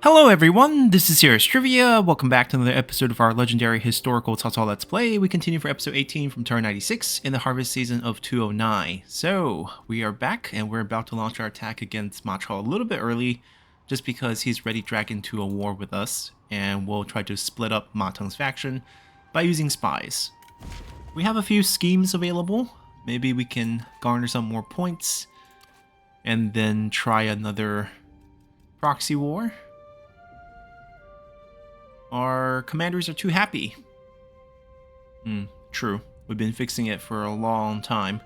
Hello everyone, this is Serious Trivia. Welcome back to another episode of our legendary historical Cao Cao Let's Play. We continue for episode 18 from turn 96 in the harvest season of 209. So, we are back and we're about to launch our attack against Ma Chao a little bit early, just because he's ready to drag into a war with us, and we'll try to split up Ma Teng's faction by using spies. We have a few schemes available. Maybe we can garner some more points, and then try another proxy war. Our commanders are too happy. True. We've been fixing it for a long time.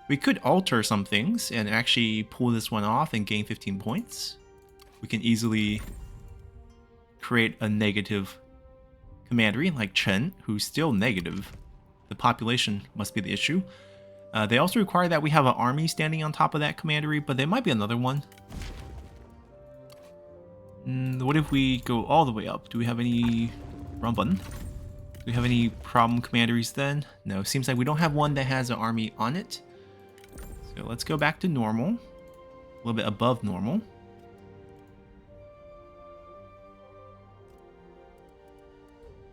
We could alter some things and actually pull this one off and gain 15 points. We can easily create a negative commandery like Chen, who's still negative. The population must be the issue. They also require that we have an army standing on top of that commandery, but there might be another one. What if we go all the way up? Do we have any Rumban? Do we have any problem commanderies then? No, seems like we don't have one that has an army on it. So let's go back to normal. A little bit above normal.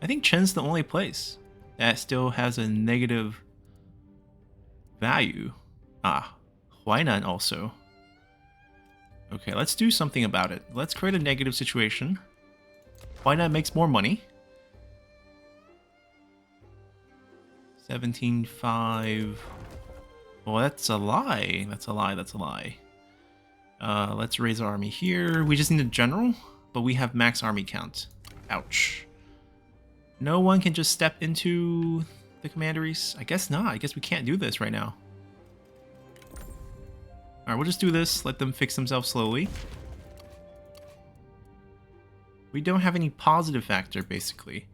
I think Chen's the only place that still has a negative value. Huainan also. Okay, let's do something about it. Let's create a negative situation. Why not makes more money? 17.5. Well, that's a lie. That's a lie. That's a lie. Let's raise our army here. We just need a general, but we have max army count. Ouch. No one can just step into the commanderies? I guess not. I guess we can't do this right now. Alright, we'll just do this, let them fix themselves slowly. We don't have any positive factor, basically.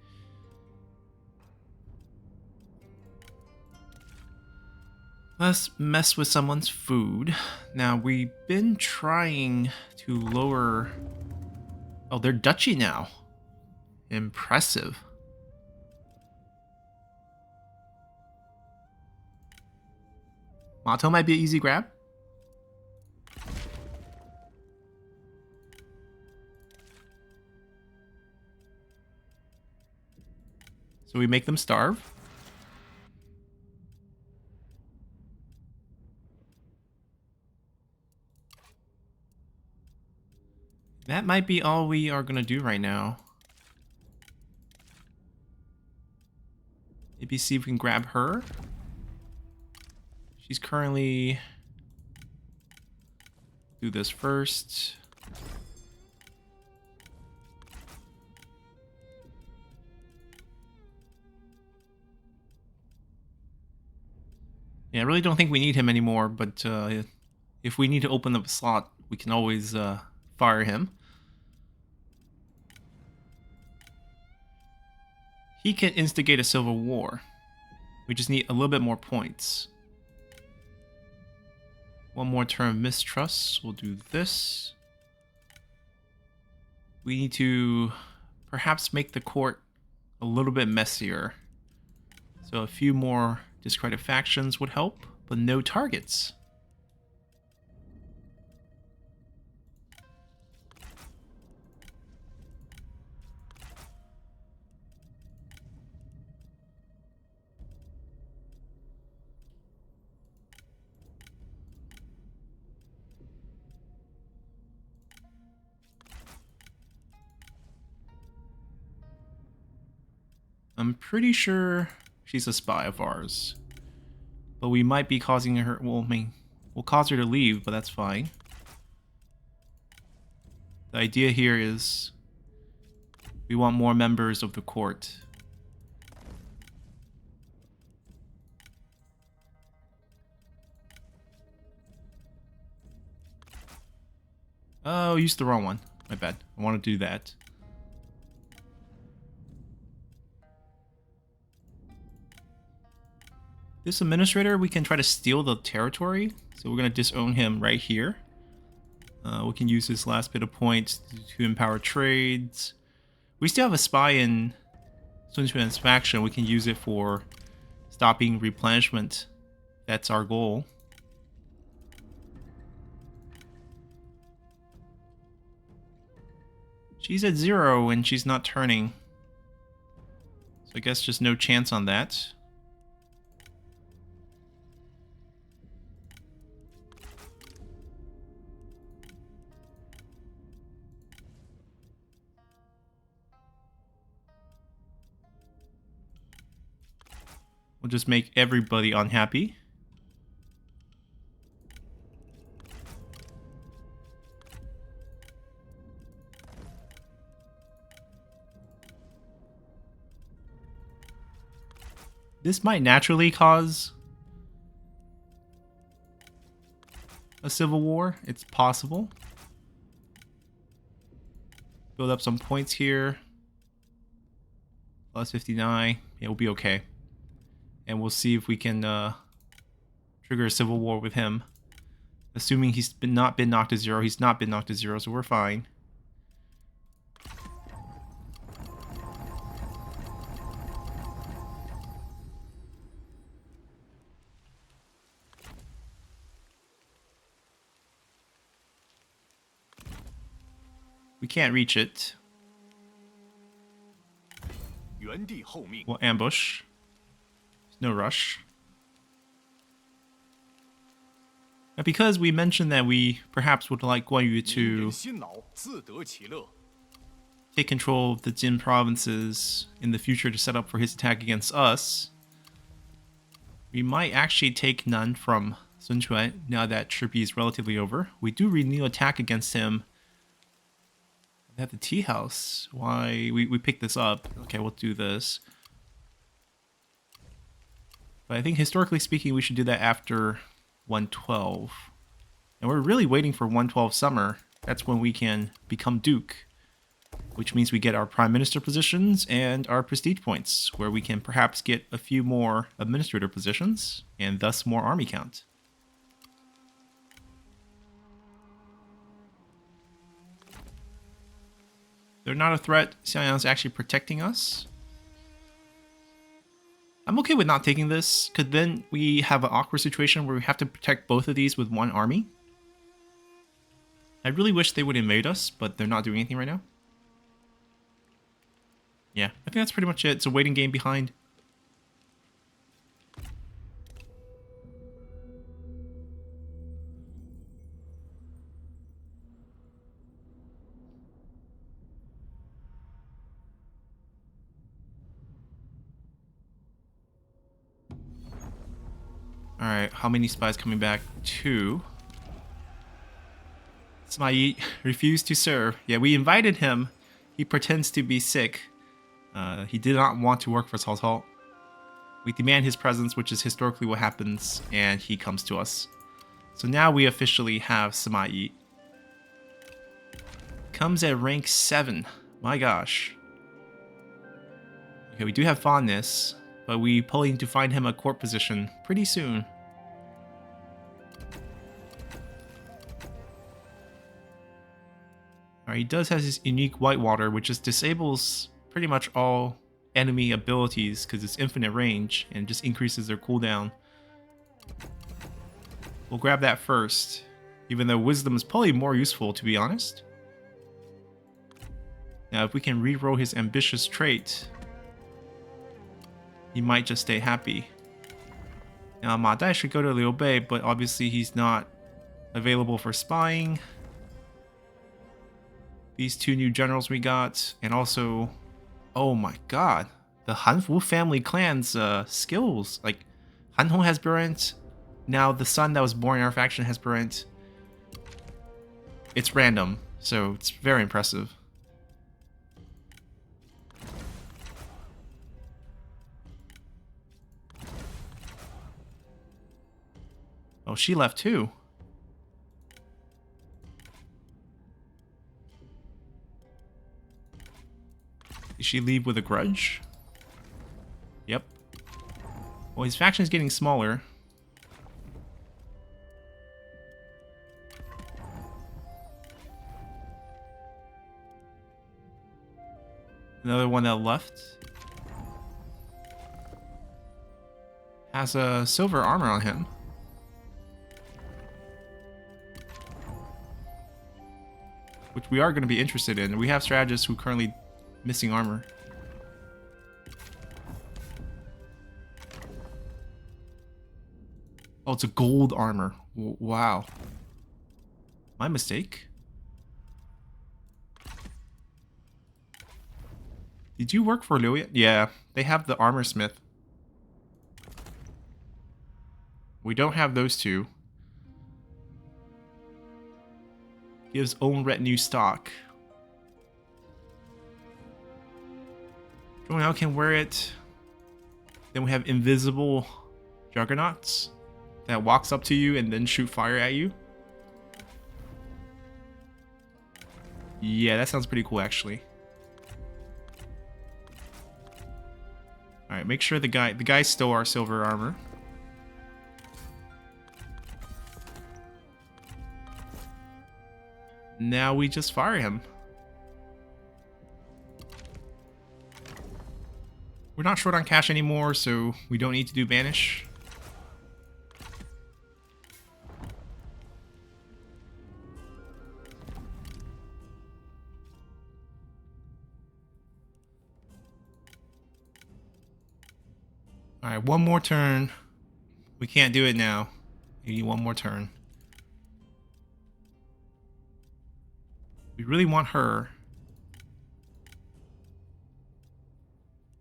Let's mess with someone's food. Now, we've been trying to lower... Oh, they're duchy now. Impressive. Mato might be an easy grab. So we make them starve. That might be all we are going to do right now. Maybe see if we can grab her. She's currently... Do this first. Yeah, I really don't think we need him anymore, but if we need to open up a slot, we can always fire him. He can instigate a civil war. We just need a little bit more points. One more turn of mistrust. We'll do this. We need to perhaps make the court a little bit messier. So a few more discredit factions would help, but no targets. I'm pretty sure she's a spy of ours. But we might be causing her... Well, I mean, we'll cause her to leave, but that's fine. The idea here is... we want more members of the court. Oh, used the wrong one. My bad. I want to do that. This administrator, we can try to steal the territory. So we're going to disown him right here. We can use this last bit of points to empower trades. We still have a spy in Sun Quan's faction. We can use it for stopping replenishment. That's our goal. She's at 0 and she's not turning. So I guess just no chance on that. We'll just make everybody unhappy. This might naturally cause a civil war. It's possible. Build up some points here. Plus 59. Yeah, we'll be okay. And we'll see if we can trigger a civil war with him. Assuming he's not been knocked to 0. He's not been knocked to 0, so we're fine. We can't reach it. We'll ambush. There's no rush. Now, because we mentioned that we perhaps would like Guan Yu to take control of the Jin provinces in the future to set up for his attack against us, we might actually take none from Sun Quan now that Chirpy is relatively over. We do renew attack against him at the tea house. Why? We picked this up. Okay, we'll do this. But I think historically speaking, we should do that after 112. And we're really waiting for 112 summer. That's when we can become Duke, which means we get our Prime Minister positions and our prestige points, where we can perhaps get a few more administrator positions and thus more army count. They're not a threat. Xiangyang's actually protecting us. I'm okay with not taking this, because then we have an awkward situation where we have to protect both of these with one army. I really wish they would invade us, but they're not doing anything right now. Yeah, I think that's pretty much it. It's a waiting game behind. Alright, how many spies coming back? 2. Sima Yi refused to serve. Yeah, we invited him. He pretends to be sick. He did not want to work for Cao Cao. We demand his presence, which is historically what happens, and he comes to us. So now we officially have Sima Yi. Comes at rank 7. My gosh. Okay, we do have fondness, but we probably need to find him a court position pretty soon. Alright, he does have his unique Whitewater, which just disables pretty much all enemy abilities because it's infinite range and just increases their cooldown. We'll grab that first, even though Wisdom is probably more useful, to be honest. Now, if we can reroll his ambitious trait, he might just stay happy. Now, Ma Dai should go to Liu Bei, but obviously he's not available for spying. These 2 new generals we got, and also, oh my god, the Hanfu family clan's skills. Like, Han Hong has Burent, now the son that was born in our faction has Burent. It's random, so it's very impressive. Oh, she left too. Did she leave with a grudge? Yep. Well, his faction is getting smaller. Another one that left has a silver armor on him. which we are going to be interested in. We have strategists who currently missing armor. Oh, it's a gold armor. Wow. My mistake. Did you work for Liu yet? Yeah, they have the armor smith. We don't have those two. Gives own retinue stock. Zhongyao can wear it. Then we have invisible juggernauts that walks up to you and then shoot fire at you. Yeah, that sounds pretty cool actually. Alright, make sure the guy stole our silver armor. Now we just fire him. We're not short on cash anymore, so we don't need to do banish. Alright, one more turn. We can't do it now. We need one more turn. We really want her.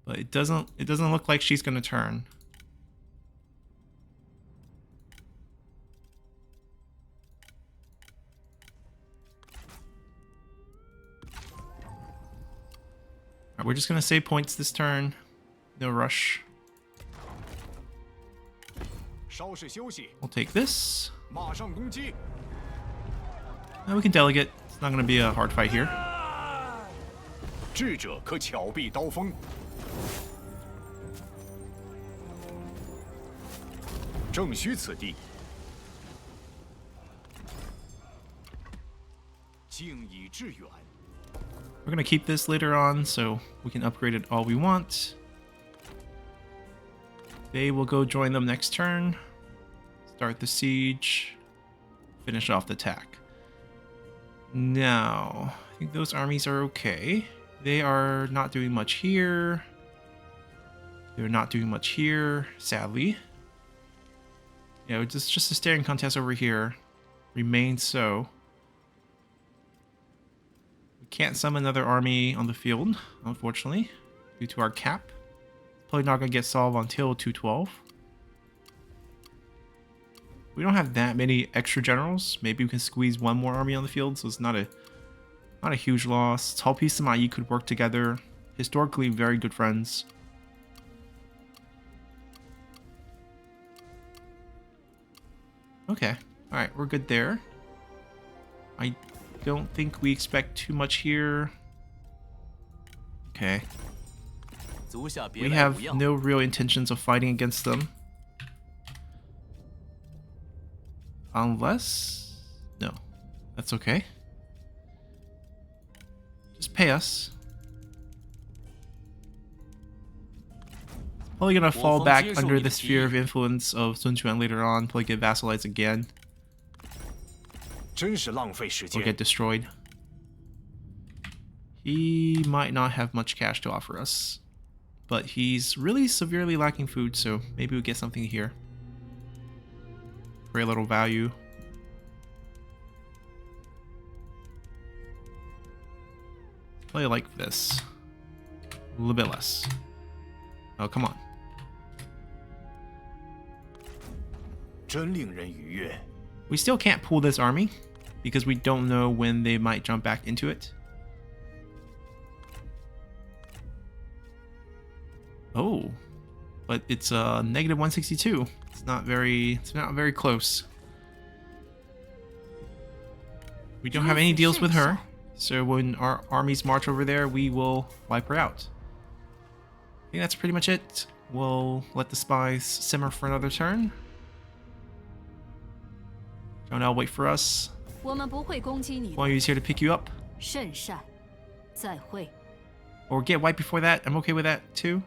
But it doesn't look like she's gonna turn. Alright, we're just gonna save points this turn. No rush. We'll take this. Now we can delegate. It's not gonna be a hard fight here. We're gonna keep this later on, so we can upgrade it all we want. They will go join them next turn. Start the siege. Finish off the attack. Now, I think those armies are okay. They are not doing much here. They're not doing much here, sadly. You know, just a staring contest over here. Remains so. We can't summon another army on the field, unfortunately, due to our cap. Probably not gonna get solved until 212. We don't have that many extra generals. Maybe we can squeeze one more army on the field, so it's not a huge loss. Cao Pi and Ma Yi could work together. Historically, very good friends. Okay, all right, we're good there. I don't think we expect too much here. Okay. We have no real intentions of fighting against them. Unless... no. That's okay. Just pay us. Probably gonna fall back under the sphere of influence of Sun Quan later on. Probably get vassalized again. Or get destroyed. He might not have much cash to offer us. But he's really severely lacking food, so maybe we'll get something here. Very little value. Play like this. A little bit less. Oh, come on. We still can't pull this army because we don't know when they might jump back into it. Oh, but it's negative 162. It's not very close. We don't have any deals with her, so when our armies march over there, we will wipe her out. I think that's pretty much it. We'll let the spies simmer for another turn. Don't wait for us. Guan Yu's here to pick you up. Or get wiped before that. I'm okay with that too.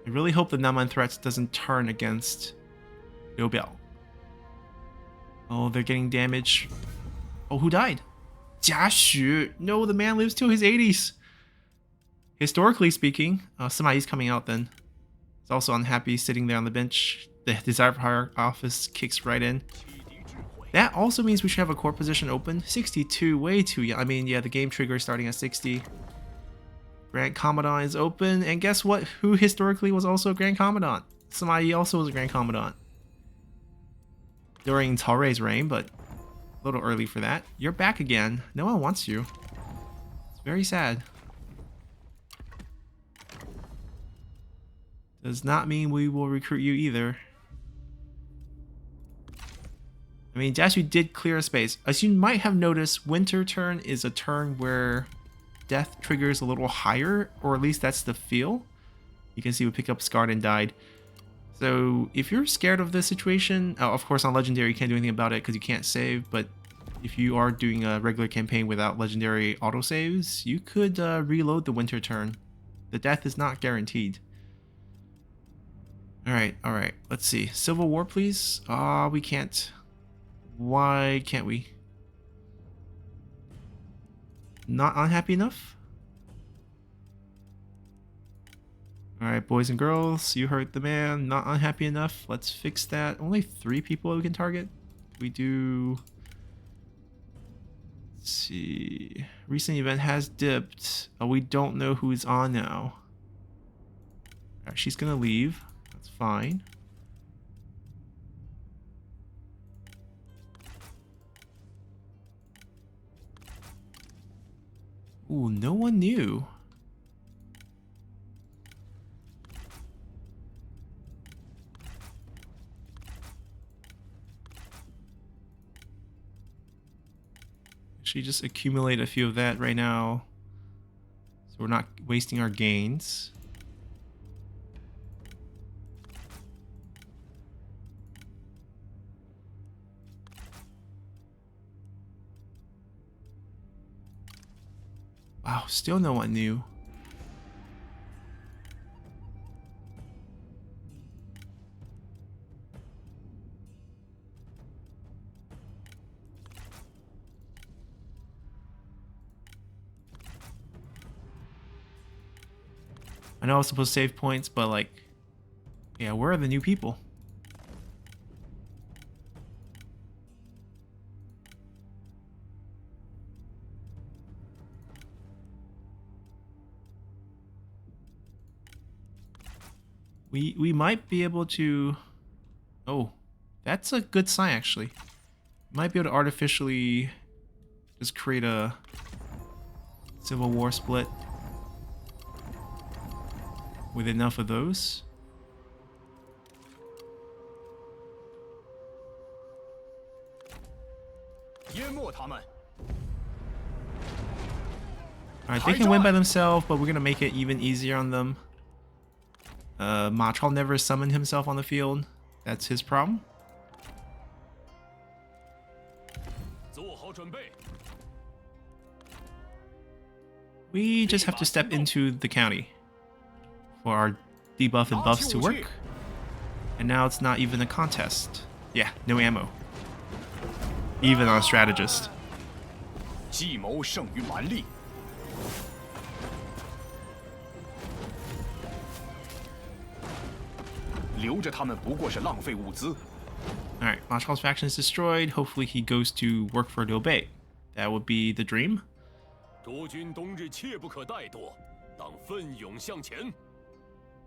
I really hope the Naman threats doesn't turn against Liu Biao. Oh, they're getting damage. Oh, who died? Jia Xu. No, the man lives till his 80s. Historically speaking, Sima Yi's coming out then. He's also unhappy sitting there on the bench. The desire for higher office kicks right in. That also means we should have a core position open. 62, way too young. I mean, yeah, the game trigger is starting at 60. Grand Commandant is open, and guess what? Who historically was also a Grand Commandant? Sima Yi also was a Grand Commandant. During Cao Rui's reign, but a little early for that. You're back again. No one wants you. It's very sad. Does not mean we will recruit you either. I mean, Jashu did clear a space. As you might have noticed, Winter turn is a turn where death triggers a little higher, or at least that's the feel. You can see we pick up Scarred and died. So if you're scared of this situation, of course on Legendary you can't do anything about it because you can't save, but if you are doing a regular campaign without Legendary autosaves, you could reload the Winter turn. The death is not guaranteed. Alright, let's see. Civil War, please? We can't. Why can't we? Not unhappy enough? Alright, boys and girls, you heard the man. Not unhappy enough. Let's fix that. Only 3 people we can target. We do... Let's see. Recent event has dipped. Oh, we don't know who's on now. Alright, she's gonna leave. That's fine. Ooh, no one knew. Actually, just accumulate a few of that right now, so we're not wasting our gains. Wow, still no one knew. I know I was supposed to save points, but like, yeah, where are the new people? We might be able to... Oh, that's a good sign actually. Might be able to artificially just create a Civil War split with enough of those. Alright, they can win by themselves, but we're gonna make it even easier on them. Ma Chao never summoned himself on the field. That's his problem. We just have to step into the county for our debuff and buffs to work. And now it's not even a contest. Yeah, no ammo. Even on a strategist. Alright, Ma Chao's faction is destroyed. Hopefully he goes to work for Liu Bei. That would be the dream.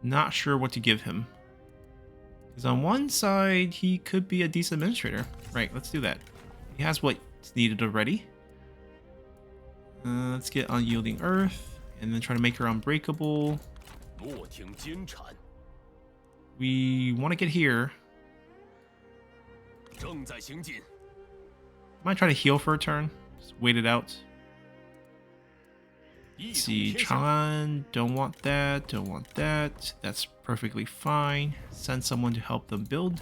Not sure what to give him. Because on one side, he could be a decent administrator. Right, let's do that. He has what's needed already. Let's get Unyielding Earth, and then try to make her unbreakable. We want to get here. Might try to heal for a turn. Just wait it out. Let's see, Chang'an, don't want that, don't want that. That's perfectly fine. Send someone to help them build.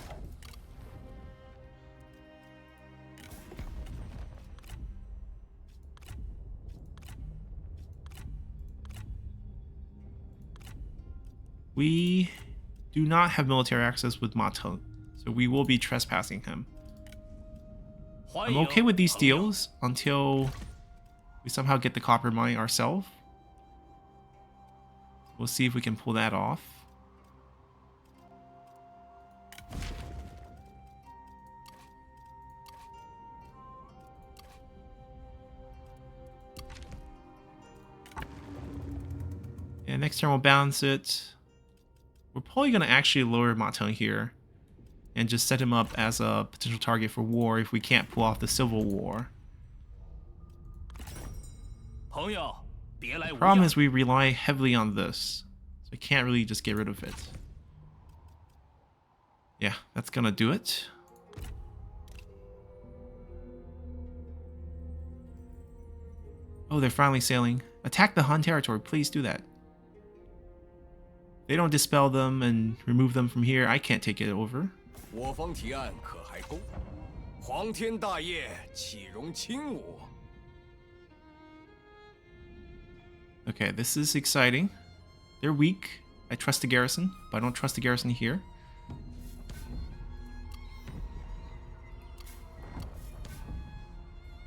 We do not have military access with Ma Teng, so we will be trespassing him. I'm okay with these deals until we somehow get the copper mine ourselves. We'll see if we can pull that off. And next turn we'll balance it. We're probably going to actually lower Mateng here and just set him up as a potential target for war if we can't pull off the Civil War. The problem is we rely heavily on this, so I can't really just get rid of it. Yeah, that's gonna do it. Oh, they're finally sailing. Attack the Han territory, please do that. They don't dispel them and remove them from here, I can't take it over. Okay, this is exciting. They're weak. I trust the garrison, but I don't trust the garrison here.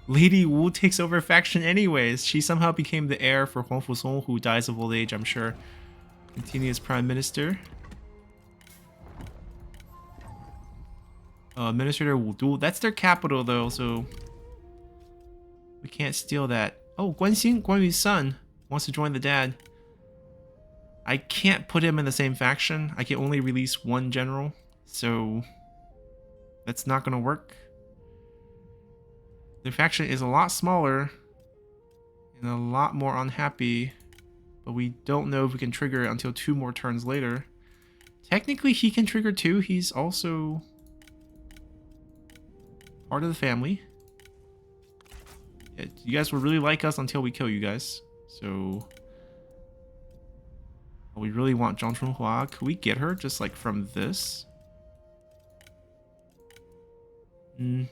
Lady Wu takes over a faction anyways. She somehow became the heir for Huang Fusong, who dies of old age, I'm sure. Continue as prime minister. Administrator Wudu. That's their capital though, so we can't steal that. Oh, Guanxing, Guan Yu's son, wants to join the dad. I can't put him in the same faction. I can only release one general, so that's not gonna work. Their faction is a lot smaller and a lot more unhappy, but we don't know if we can trigger it until 2 more turns later. Technically, he can trigger too. He's also part of the family. Yeah, you guys will really like us until we kill you guys. So we really want Zhang Chunhua. Could we get her just like from this?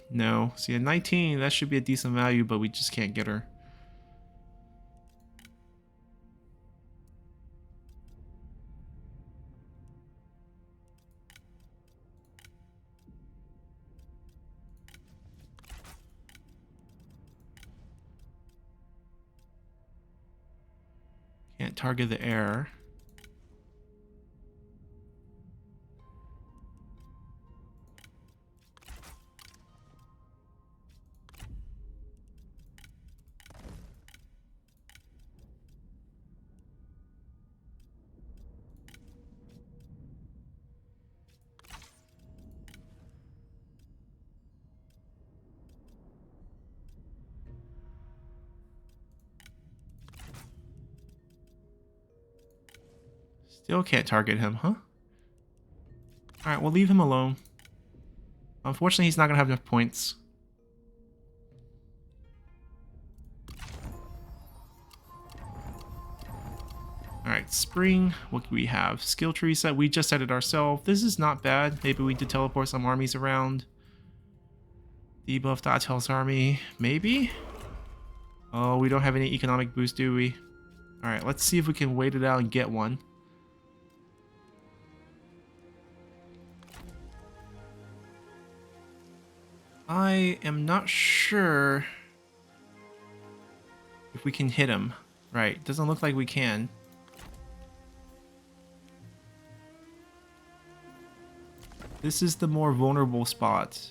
No. See, at 19, that should be a decent value, but we just can't get her. Can't target the heir. Still can't target him, huh? Alright, we'll leave him alone. Unfortunately, he's not going to have enough points. Alright, spring. What do we have? Skill tree set. We just set it ourselves. This is not bad. Maybe we need to teleport some armies around. Debuff Datel's army. Maybe? Oh, we don't have any economic boost, do we? Alright, let's see if we can wait it out and get one. I am not sure if we can hit him. Right, doesn't look like we can. This is the more vulnerable spot.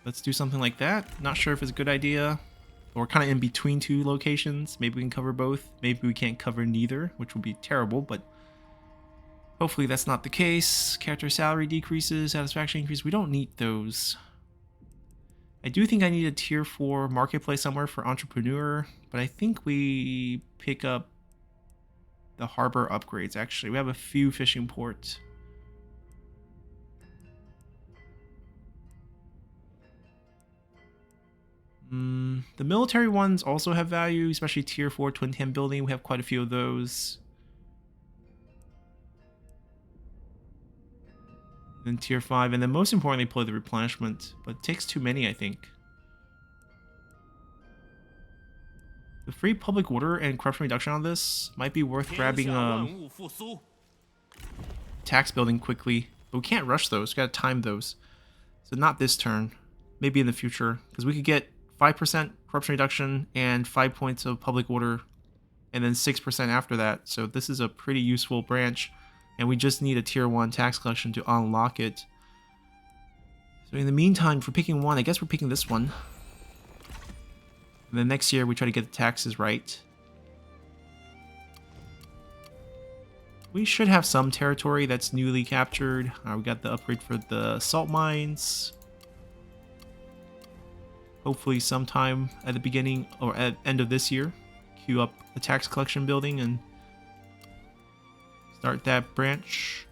Let's do something like that. Not sure if it's a good idea. We're kind of in between 2 locations. Maybe we can cover both. Maybe we can't cover neither, which would be terrible, but hopefully that's not the case. Character salary decreases, satisfaction increase. We don't need those. I do think I need a tier 4 marketplace somewhere for entrepreneur, but I think we pick up the harbor upgrades actually. We have a few fishing ports. The military ones also have value, especially tier 4 twin tam building. We have quite a few of those. Then tier 5, and then most importantly, play the replenishment. But it takes too many, I think. The free public order and corruption reduction on this might be worth grabbing tax building quickly. But we can't rush those. We gotta time those. So not this turn. Maybe in the future. Because we could get 5% corruption reduction and 5 points of public order. And then 6% after that. So this is a pretty useful branch. And we just need a tier 1 tax collection to unlock it. So in the meantime, for picking one, I guess we're picking this one. And then next year we try to get the taxes right. We should have some territory that's newly captured. We got the upgrade for the salt mines. Hopefully sometime at the beginning or at end of this year. Queue up the tax collection building and start that branch.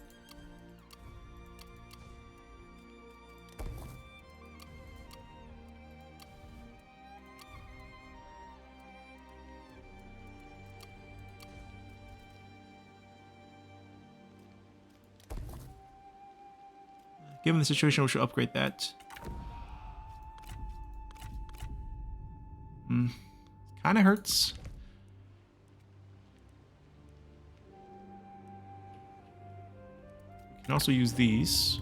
Given the situation, we should upgrade that. Kind of hurts. We can also use these.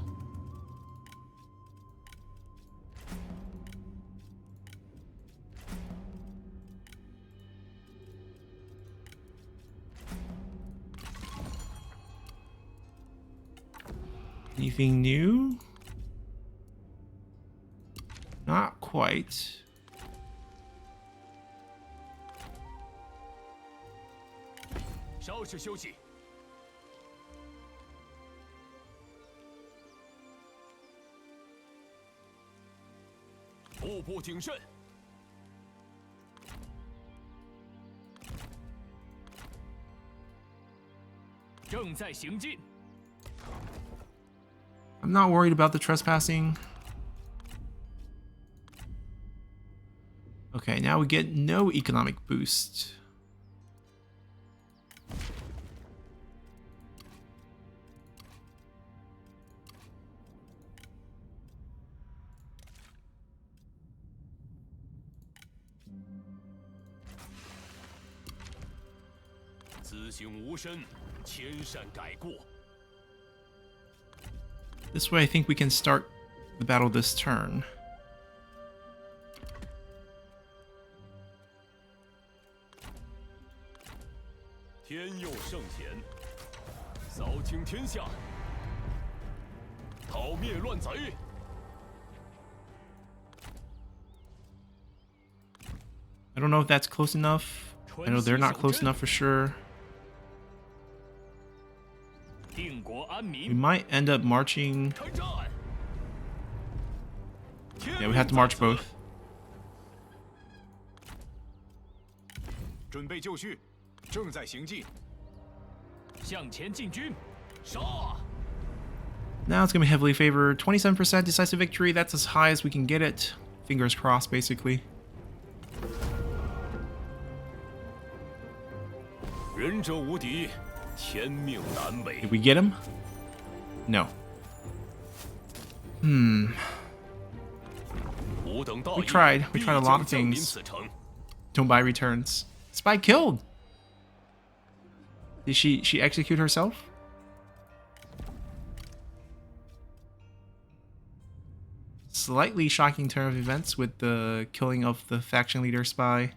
Anything new? Not quite. I'm not worried about the trespassing. Okay, now we get no economic boost. This way I think we can start the battle this turn. I don't know if that's close enough. I know they're not close enough for sure. We might end up marching. Yeah, we have to march both. Now it's going to be heavily favored. 27% decisive victory. That's as high as we can get it. Fingers crossed, basically. Did we get him? No. We tried. We tried a lot of things. Don't buy returns. Spy killed. Did she execute herself? Slightly shocking turn of events with the killing of the faction leader spy.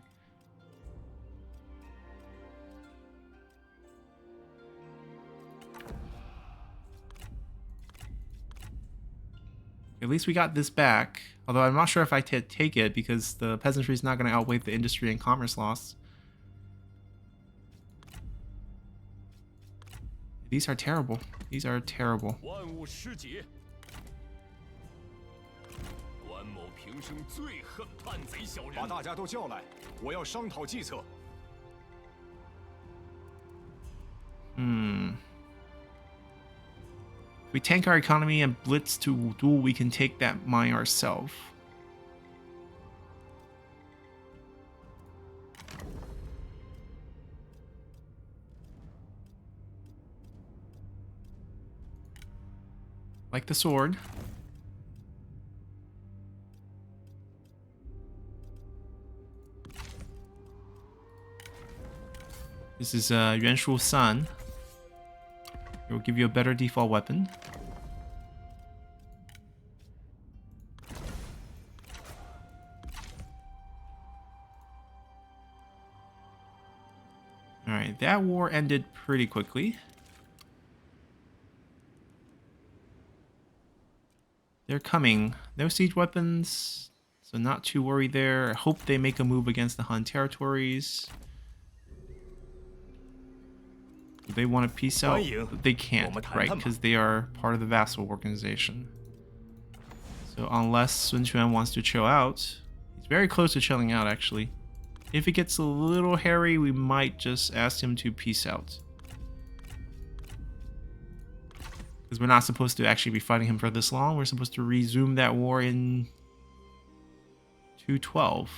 At least we got this back. Although I'm not sure if I take it because the peasantry is not going to outweigh the industry and commerce loss. These are terrible. These are terrible. If we tank our economy and blitz to duel, we can take that mine ourselves. Like the sword. This is Yuan Shu San. It will give you a better default weapon. Alright, that war ended pretty quickly. They're coming. No siege weapons, so not too worried there. I hope they make a move against the Han territories. Do they want to peace out? They can't, right? Because they are part of the vassal organization. So unless Sun Quan wants to chill out, he's very close to chilling out actually. If it gets a little hairy, we might just ask him to peace out. Because we're not supposed to actually be fighting him for this long. We're supposed to resume that war in 212.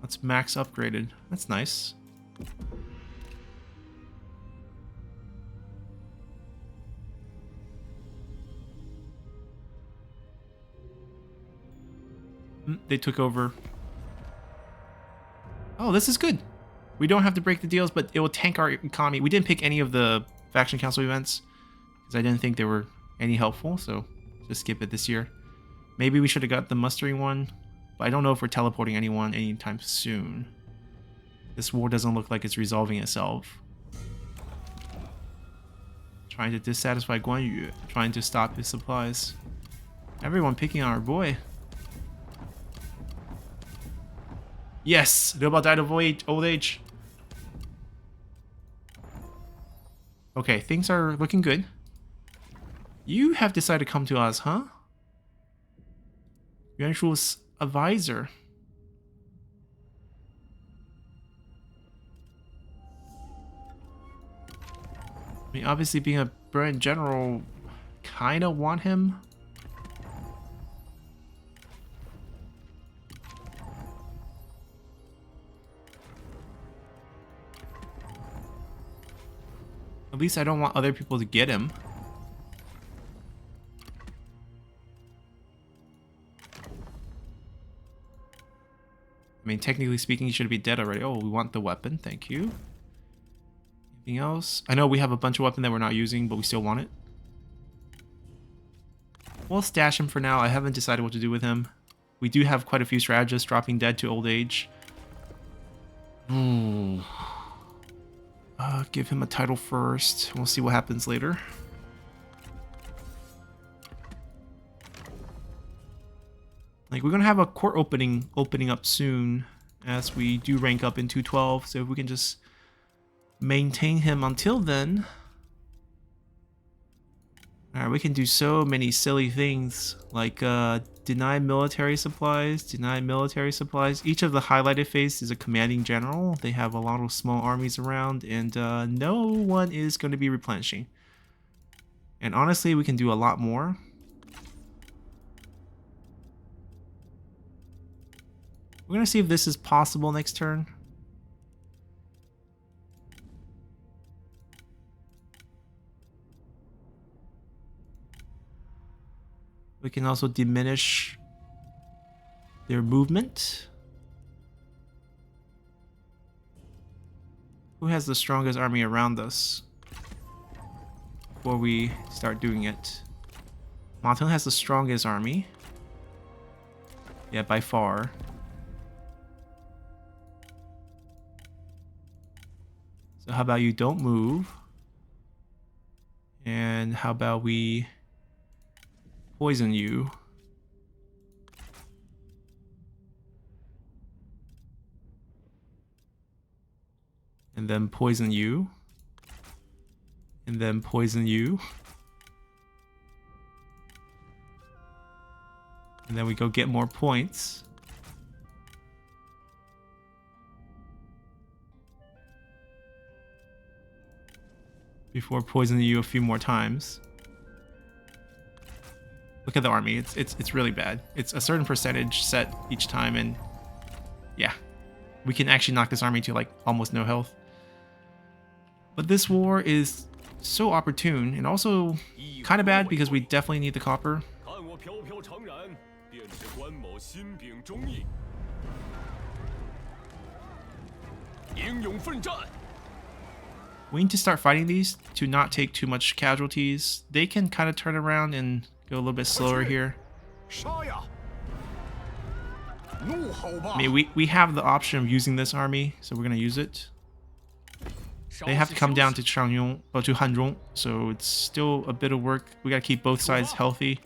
That's max upgraded. That's nice. They took over. Oh, this is good. We don't have to break the deals, but it will tank our economy. We didn't pick any of the Faction Council events because I didn't think they were any helpful, so just skip it this year. Maybe we should have got the mustering one, but I don't know if we're teleporting anyone anytime soon. This war doesn't look like it's resolving itself. Trying to dissatisfy Guan Yu, trying to stop his supplies. Everyone picking on our boy. Yes! Liu Bao died of old age. Okay, things are looking good. You have decided to come to us, huh? Yuan Shu's advisor. I mean, obviously being a brilliant general, kinda want him. At least I don't want other people to get him. I mean, technically speaking, he should be dead already. Oh, we want the weapon. Thank you. Anything else? I know we have a bunch of weapons that we're not using, but we still want it. We'll stash him for now. I haven't decided what to do with him. We do have quite a few strategists dropping dead to old age. Give him a title first. We'll see what happens later. Like, we're gonna have a court opening up soon as we do rank up in 212. So if we can just maintain him until then. Alright, we can do so many silly things like deny military supplies, deny military supplies. Each of the highlighted phase is a commanding general. They have a lot of small armies around, and no one is going to be replenishing. And honestly, we can do a lot more. We're going to see if this is possible next turn. We can also diminish their movement. Who has the strongest army around us? Before we start doing it. Ma Teng has the strongest army. Yeah, by far. So how about you don't move? And how about we poison you? And then poison you. And then poison you. And then we go get more points. Before poisoning you a few more times. Look at the army. It's really bad. It's a certain percentage set each time, and yeah, we can actually knock this army to like almost no health. But this war is so opportune and also kind of bad because we definitely need the copper. We need to start fighting these to not take too much casualties. They can kind of turn around and go a little bit slower here. I mean, we have the option of using this army, so we're going to use it. They have to come down to Changyong, or to Hanzhong, so it's still a bit of work. We got to keep both sides healthy.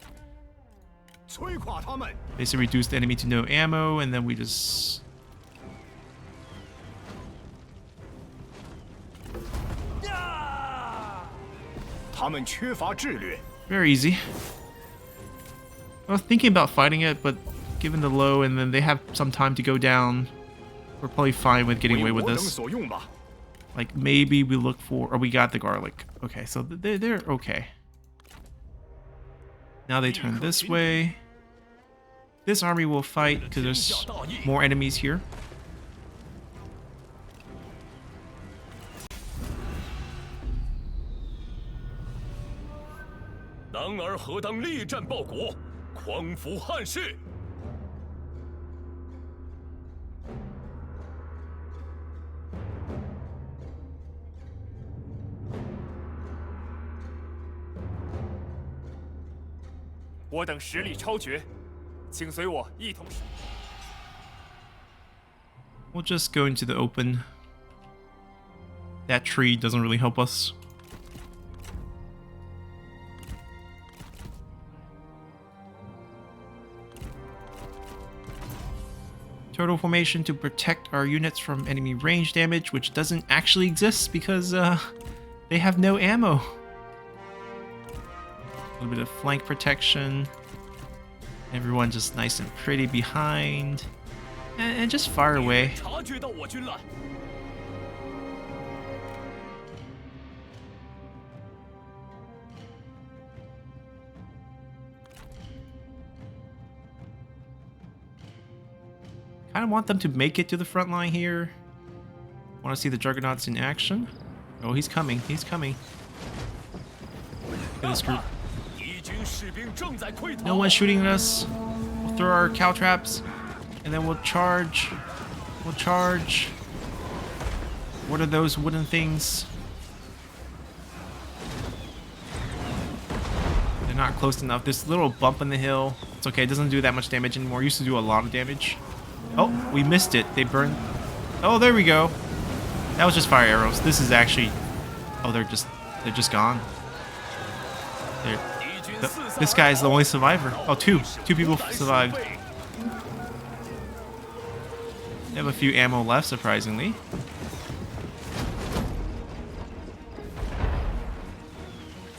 Basically reduce the enemy to no ammo, and then we just... Very easy. I was thinking about fighting it, but given the low and then they have some time to go down, we're probably fine with getting away with this. Like, maybe we look for... Or we got the garlic. Okay, so they're okay. Now they turn this way. This army will fight because there's more enemies here. We'll just go into the open. That tree doesn't really help us. Turtle formation to protect our units from enemy range damage, which doesn't actually exist because they have no ammo. A little bit of flank protection. Everyone just nice and pretty behind. And just fire away. Kind of want them to make it to the front line here. Want to see the Juggernauts in action. Oh, he's coming. He's coming. Look at this group. No one's shooting at us. We'll throw our cow traps. And then we'll charge. We'll charge. What are those wooden things? They're not close enough. This little bump in the hill. It's okay. It doesn't do that much damage anymore. It used to do a lot of damage. Oh, we missed it. They burned. Oh, there we go. That was just fire arrows. This is actually... Oh, they're just gone. This guy is the only survivor. Oh, two people survived. They have a few ammo left, surprisingly.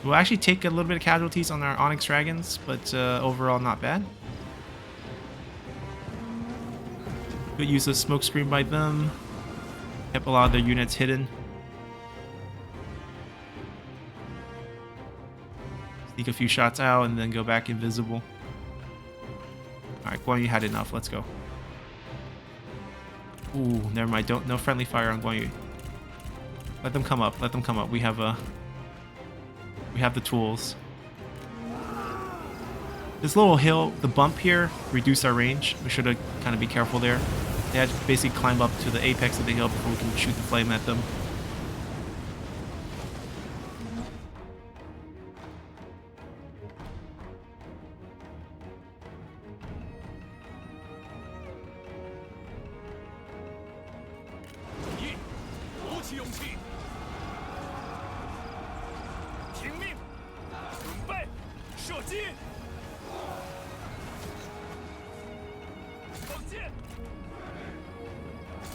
We'll actually take a little bit of casualties on our Onyx Dragons, but overall not bad. Good use of smoke screen by them. Kept a lot of their units hidden. Sneak a few shots out and then go back invisible. Alright, Guan Yu had enough. Let's go. Ooh, never mind. No friendly fire on Guan Yu. Let them come up. Let them come up. We have the tools. This little hill, the bump here, reduced our range. We should have kind of be careful there. They had to basically climb up to the apex of the hill before we can shoot the flame at them.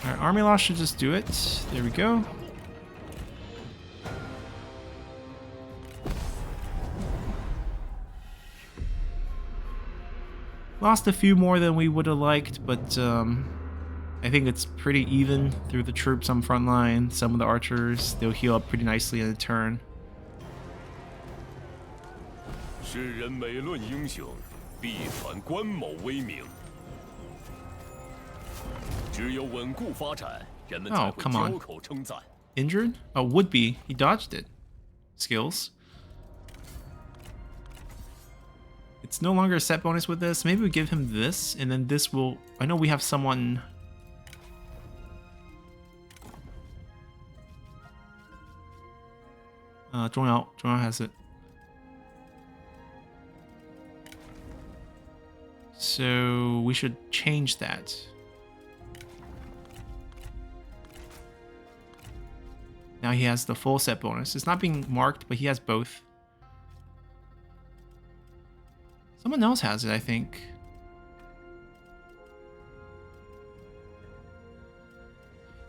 Alright, army loss should just do it. There we go. Lost a few more than we would have liked, but I think it's pretty even through the troops on front line. Some of the archers, they'll heal up pretty nicely in a turn. Oh, come on. Injured? Oh, would be. He dodged it. Skills. It's no longer a set bonus with this. Maybe we give him this, and then this will... I know we have someone... Zhongyao has it. So we should change that. Now he has the full set bonus. It's not being marked, but he has both. Someone else has it, I think.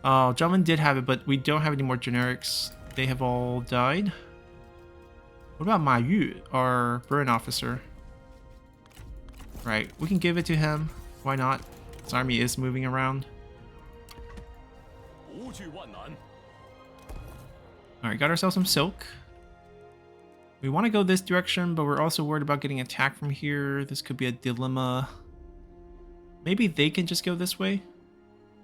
Oh, Jiamen did have it, but we don't have any more generics. They have all died. What about Ma Yu, our burn officer? Right, we can give it to him. Why not? His army is moving around. Alright, got ourselves some silk. We want to go this direction, but we're also worried about getting attacked from here. This could be a dilemma. Maybe they can just go this way?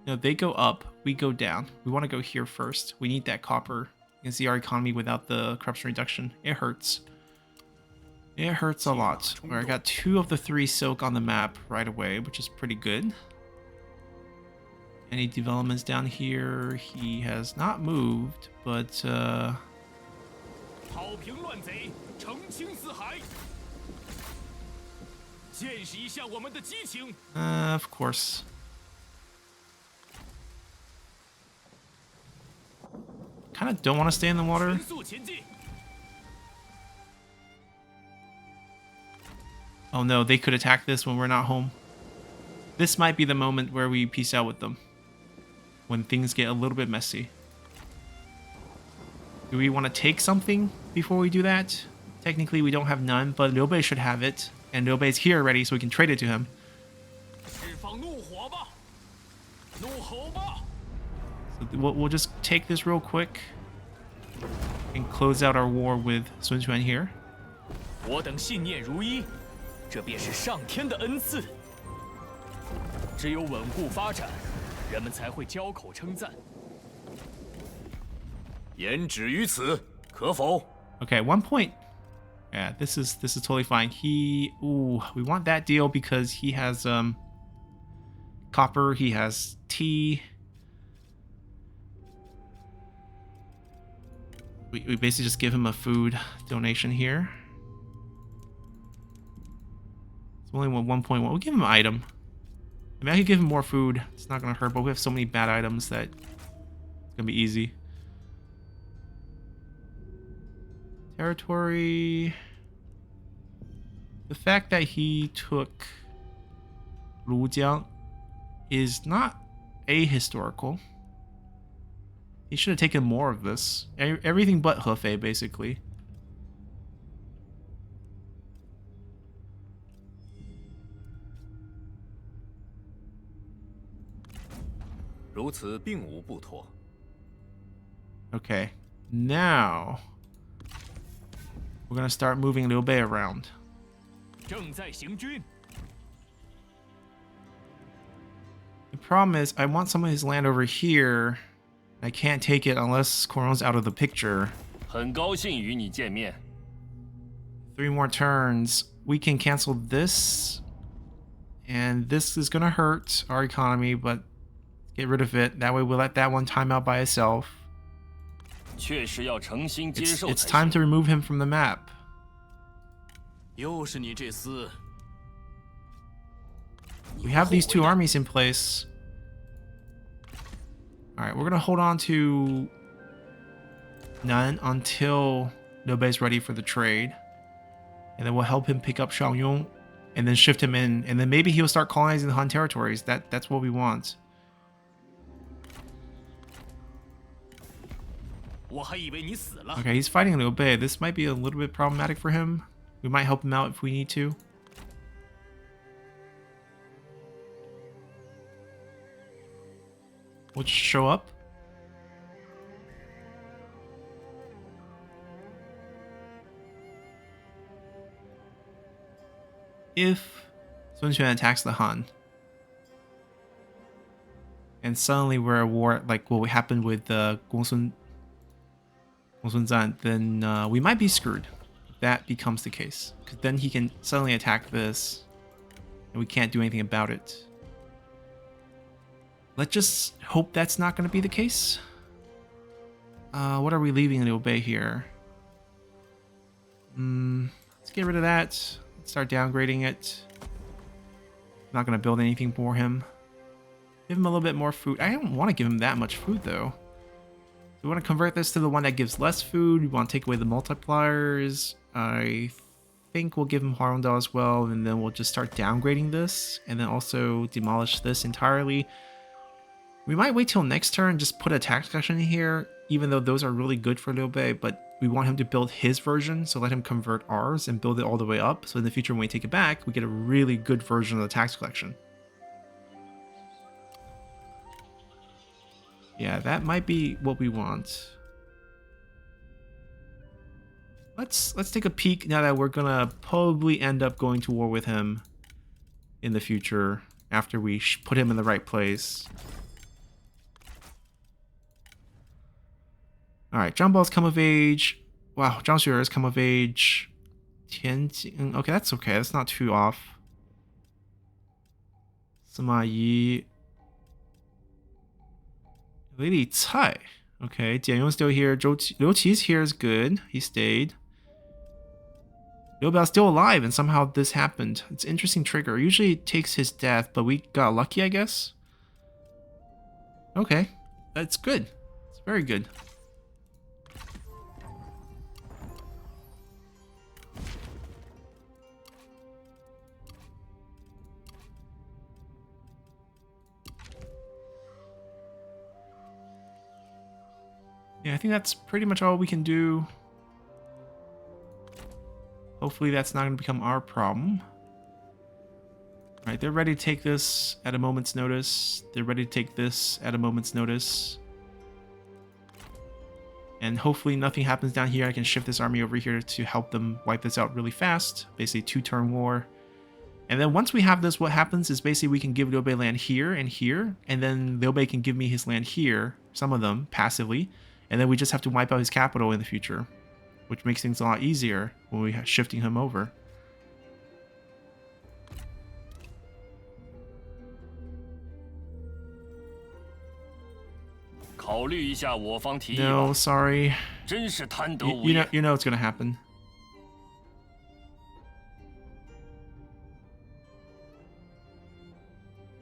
No, they go up, we go down. We want to go here first. We need that copper. You can see our economy without the corruption reduction. It hurts. It hurts a lot. Alright, I got 2 of the 3 silk on the map right away, which is pretty good. Any developments down here? He has not moved, but of course. Kind of don't want to stay in the water. Oh no, they could attack this when we're not home. This might be the moment where we peace out with them. When things get a little bit messy. Do we want to take something before we do that? Technically we don't have none, but Liu Bei should have it. And Liu Bei's here already, so we can trade it to him. So we'll just take this real quick. And close out our war with Sun Quan here. Okay, 1 point. Yeah, this is totally fine. We want that deal because he has copper, he has tea. We basically just give him a food donation here. It's only 1.1. We'll give him an item. I mean, I could give him more food. It's not gonna hurt, but we have so many bad items that it's gonna be easy. Territory. The fact that he took Lujiang is not ahistorical. He should have taken more of this. Everything but Hefei, basically. Okay, now we're gonna start moving Liu Bei around. The problem is, I want some of his land over here. I can't take it unless Coron's out of the picture. 很高兴与你见面. 3 more turns. We can cancel this. And this is gonna hurt our economy, but get rid of it. That way we'll let that one time out by itself. 确实要诚心接受 It's time to remove him from the map. 又是你这厮. We have these 2 armies in place. Alright, we're gonna hold on to none until Liu Bei's ready for the trade. And then we'll help him pick up Shaoyong and then shift him in. And then maybe he'll start colonizing the Han territories. That's what we want. Okay, he's fighting Liu Bei. This might be a little bit problematic for him. We might help him out if we need to. We'll just show up. If Sun Quan attacks the Han, and suddenly we're at war, like what happened with Gongsun Zan, then we might be screwed. If that becomes the case, because then he can suddenly attack this, and we can't do anything about it. Let's just hope that's not going to be the case. What are we leaving Liu Bei here? Let's get rid of that. Let's start downgrading it. Not going to build anything for him. Give him a little bit more food. I don't want to give him that much food, though. We want to convert this to the one that gives less food. We want to take away the multipliers. I think we'll give him Harlendal as well, and then we'll just start downgrading this, and then also demolish this entirely. We might wait till next turn, just put a tax collection in here, even though those are really good for Liu Bei, but we want him to build his version, so let him convert ours and build it all the way up, so in the future when we take it back, we get a really good version of the tax collection. Yeah, that might be what we want. Let's take a peek now that we're gonna probably end up going to war with him in the future after we put him in the right place. Alright, Zhang Bao's come of age. Wow, Zhang Xuer has come of age. Tianjin. Okay, that's okay. That's not too off. Sima Yi. Lady Cai. Okay, Jian Yong's still here. Liu Qi's here is good. He stayed. Liu Bao's still alive, and somehow this happened. It's an interesting trigger. Usually it takes his death, but we got lucky, I guess. Okay, that's good. It's very good. Yeah, I think that's pretty much all we can do. Hopefully that's not going to become our problem. Alright, they're ready to take this at a moment's notice. They're ready to take this at a moment's notice. And hopefully nothing happens down here. I can shift this army over here to help them wipe this out really fast. Basically 2-turn war. And then once we have this, what happens is basically we can give Liu Bei land here and here. And then Liu Bei can give me his land here, some of them, passively. And then we just have to wipe out his capital in the future, which makes things a lot easier when we're shifting him over. No, sorry. You know it's gonna happen.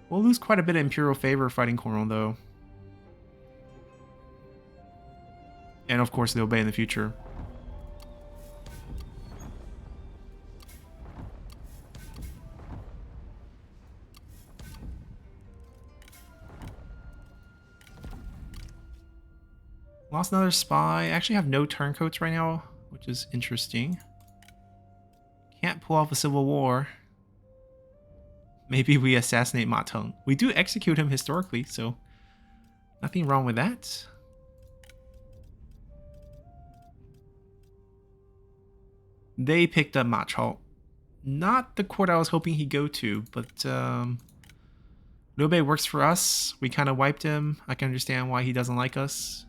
We'll lose quite a bit of Imperial favor fighting Coron, though. And of course, Liu Bei in the future. Lost another spy. I actually have no turncoats right now, which is interesting. Can't pull off a civil war. Maybe we assassinate Ma Teng. We do execute him historically, so nothing wrong with that. They picked up Ma Chao. Not the court I was hoping he'd go to, but Liu Bei works for us. We kind of wiped him. I can understand why he doesn't like us.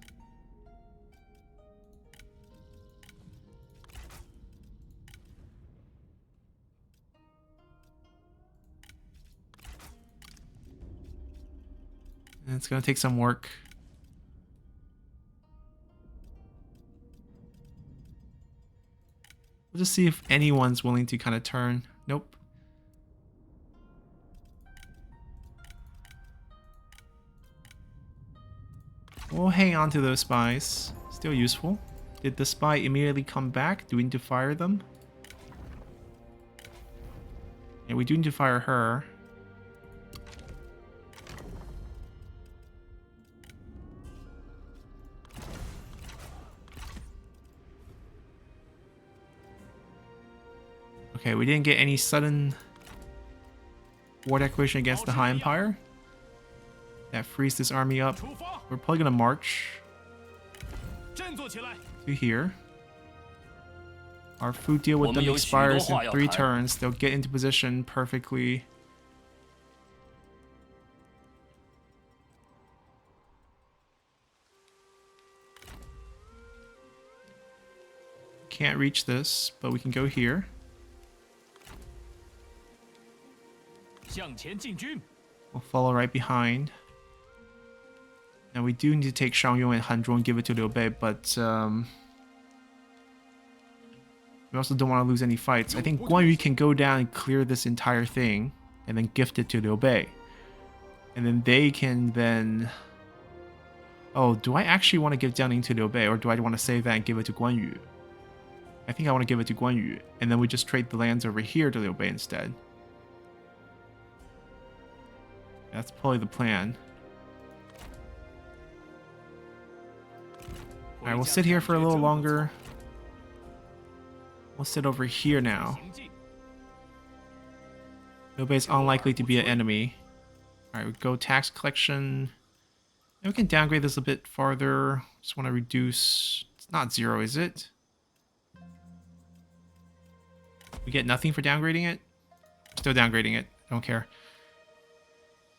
And it's going to take some work. We'll just see if anyone's willing to kind of turn. Nope. We'll hang on to those spies. Still useful. Did the spy immediately come back? Do we need to fire them? Yeah, we do need to fire her. Okay, we didn't get any sudden war declaration against the Han Empire. That frees this army up. We're probably gonna march to here. Our food deal with them expires in 3 turns. They'll get into position perfectly. Can't reach this, but we can go here. We'll follow right behind. Now we do need to take Shangyong and Hanzhong and give it to Liu Bei, but We also don't want to lose any fights. I think Guan Yu can go down and clear this entire thing and then gift it to Liu Bei. And then they can then... Oh, do I actually want to give Jiangning to Liu Bei, or do I want to save that and give it to Guan Yu? I think I want to give it to Guan Yu, and then we just trade the lands over here to Liu Bei instead. That's probably the plan. Alright, we'll sit here for a little longer. We'll sit over here now. Liu Bei is unlikely to be an enemy. Alright, we go tax collection. And we can downgrade this a bit farther. Just want to reduce... It's not 0, is it? We get nothing for downgrading it? Still downgrading it. Don't care.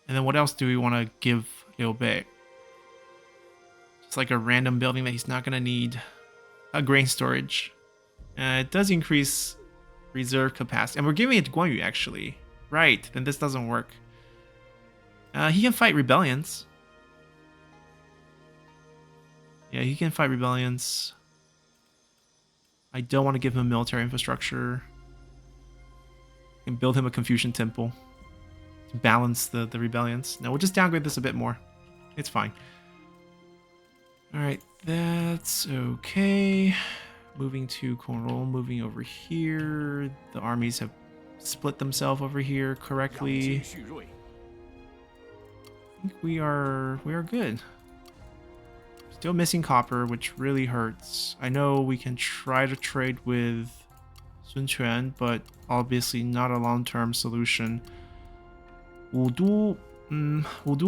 And then what else do we want to give Liu Bei? Just like a random building that he's not going to need. A grain storage. It does increase reserve capacity. And we're giving it to Guan Yu, actually. Right, then this doesn't work. He can fight rebellions. Yeah, he can fight rebellions. I don't want to give him military infrastructure. I can build him a Confucian temple to balance the rebellions. No, we'll just downgrade this a bit more. It's fine. Alright, that's okay. Moving to Cornwall, moving over here. The armies have split themselves over here correctly. I think we are good. Still missing copper, which really hurts. I know we can try to trade with Sun Quan, but obviously not a long-term solution. Wudu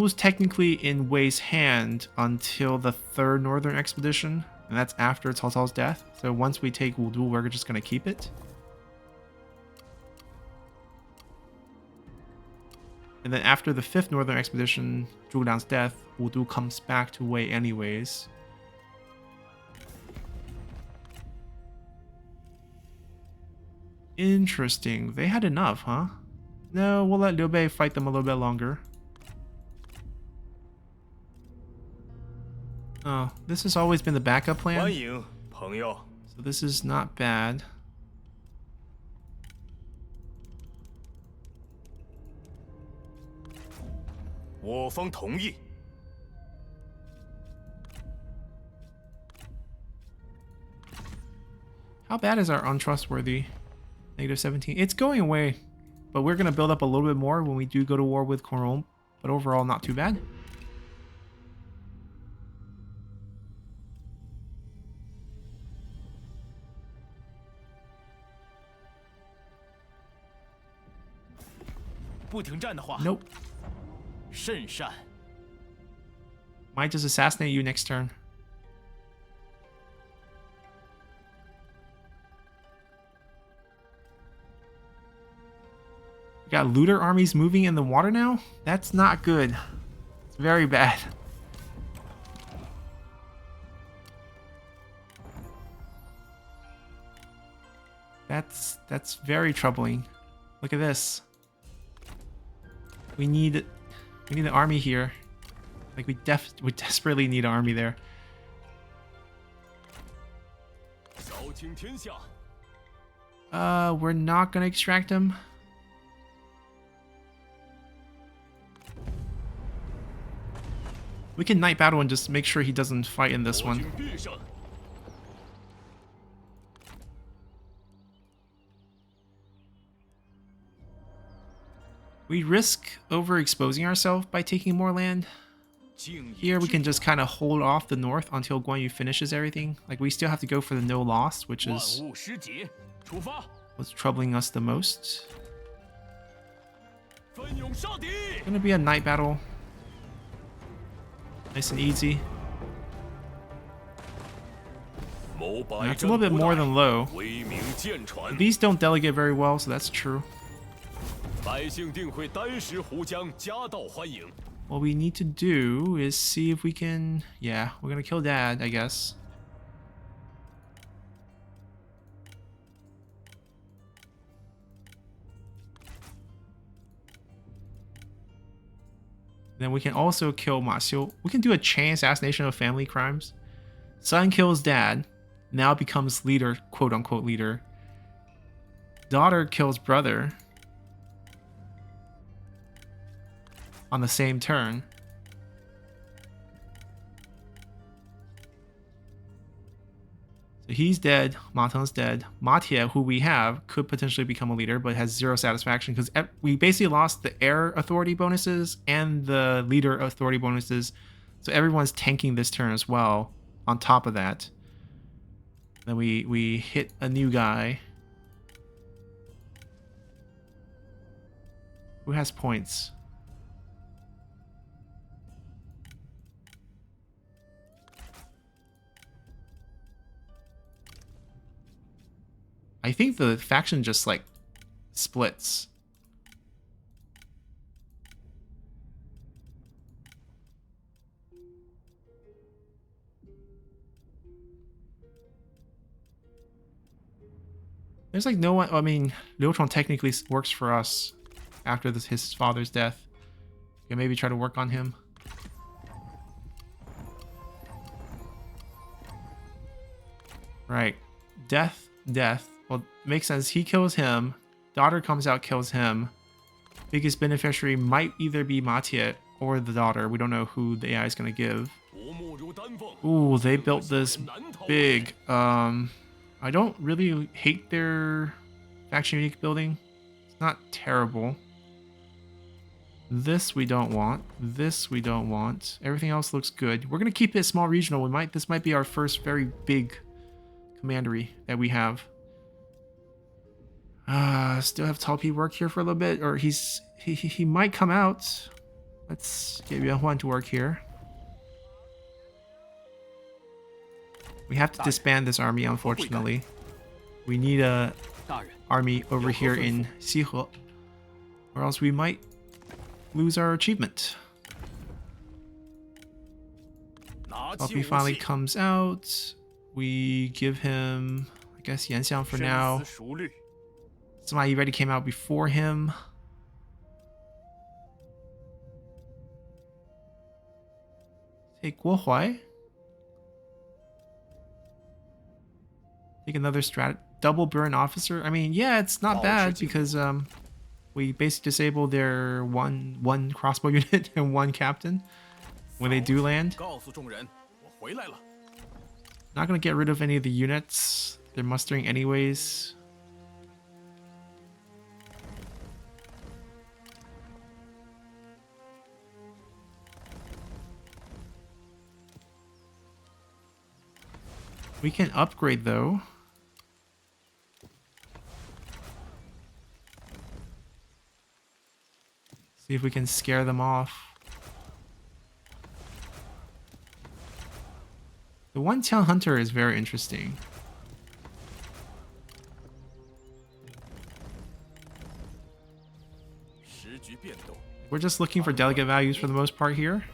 is technically in Wei's hand until the 3rd Northern Expedition, and that's after Cao Cao's death. So once we take Wudu, we're just going to keep it. And then after the 5th Northern Expedition, Zhuge Liang's death, Wudu comes back to Wei anyways. Interesting. They had enough, huh? No, we'll let Liu Bei fight them a little bit longer. Oh, this has always been the backup plan. So this is not bad. How bad is our untrustworthy? -17. It's going away, but we're going to build up a little bit more when we do go to war with Cornwall. But overall, not too bad. Nope. Might just assassinate you next turn. We got looter armies moving in the water now? That's not good. It's very bad. That's very troubling. Look at this. We need an army here. Like we desperately need an army there. We're not gonna extract him. We can night battle and just make sure he doesn't fight in this one. We risk overexposing ourselves by taking more land. Here we can just kind of hold off the north until Guan Yu finishes everything. Like we still have to go for the no loss, which is what's troubling us the most. It's gonna be a night battle. Nice and easy. That's a little bit more than low. These don't delegate very well, so that's true. What we need to do is see if we can... Yeah, we're gonna kill Dad, I guess. Then we can also kill Ma Xiu. We can do a chain assassination of family crimes. Son kills dad, now becomes leader, quote-unquote leader. daughter kills brother on the same turn. So he's dead. Ma Teng's dead. Ma Tie, who we have, could potentially become a leader, but has 0 satisfaction because we basically lost the heir authority bonuses and the leader authority bonuses. So everyone's tanking this turn as well. On top of that, then we hit a new guy. Who has points? I think the faction just like splits. There's like no one. I mean, Liu Chong technically works for us after his father's death. You can maybe try to work on him. Right. Death. Well, it makes sense. He kills him. Daughter comes out, kills him. Biggest beneficiary might either be Ma Tie or the daughter. We don't know who the AI is going to give. Ooh, they built this big. I don't really hate their faction unique building. It's not terrible. This we don't want. This we don't want. Everything else looks good. We're going to keep it small regional. This might be our first very big commandery that we have. Still have Talpi work here for a little bit, or he might come out. Let's get Yuan to work here. We have to disband this army, unfortunately. We need a army over here in Sihe, or else we might lose our achievement. Talpi finally comes out. We give him, I guess, Yanxiang for now. Sima already came out before him. Take Guohuai. Take another double burn officer. I mean, yeah, it's not bad because we basically disable their one crossbow unit and one captain when they do land. Not gonna get rid of any of the units. They're mustering anyways. We can upgrade though. See if we can scare them off. The one town hunter is very interesting. We're just looking for delegate values for the most part here.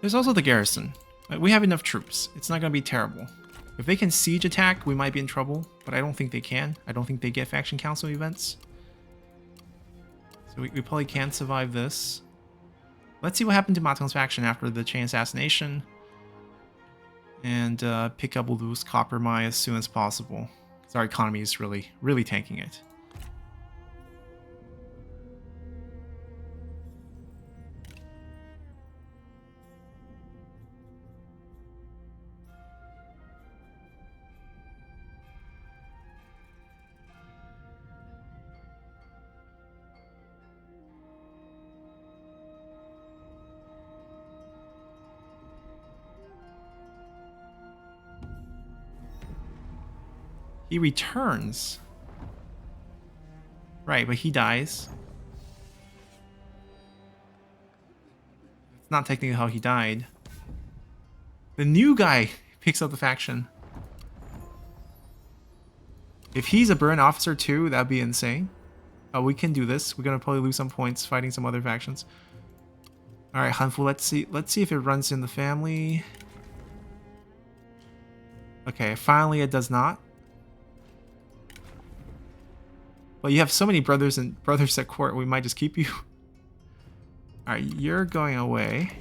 There's also the garrison. We have enough troops. It's not going to be terrible. If they can siege attack, we might be in trouble, but I don't think they can. I don't think they get faction council events. So we probably can survive this. Let's see what happened to Ma Teng's faction after the chain assassination. And pick up Wu's copper mine as soon as possible. Because our economy is really tanking it. He returns. Right, but he dies. It's not technically how he died. The new guy picks up the faction. If he's a burn officer too, that'd be insane. Oh, we can do this. We're gonna probably lose some points fighting some other factions. Alright, Hanfu, let's see if it runs in the family. Okay, finally it does not. Well, you have so many brothers at court, we might just keep you. Alright, you're going away.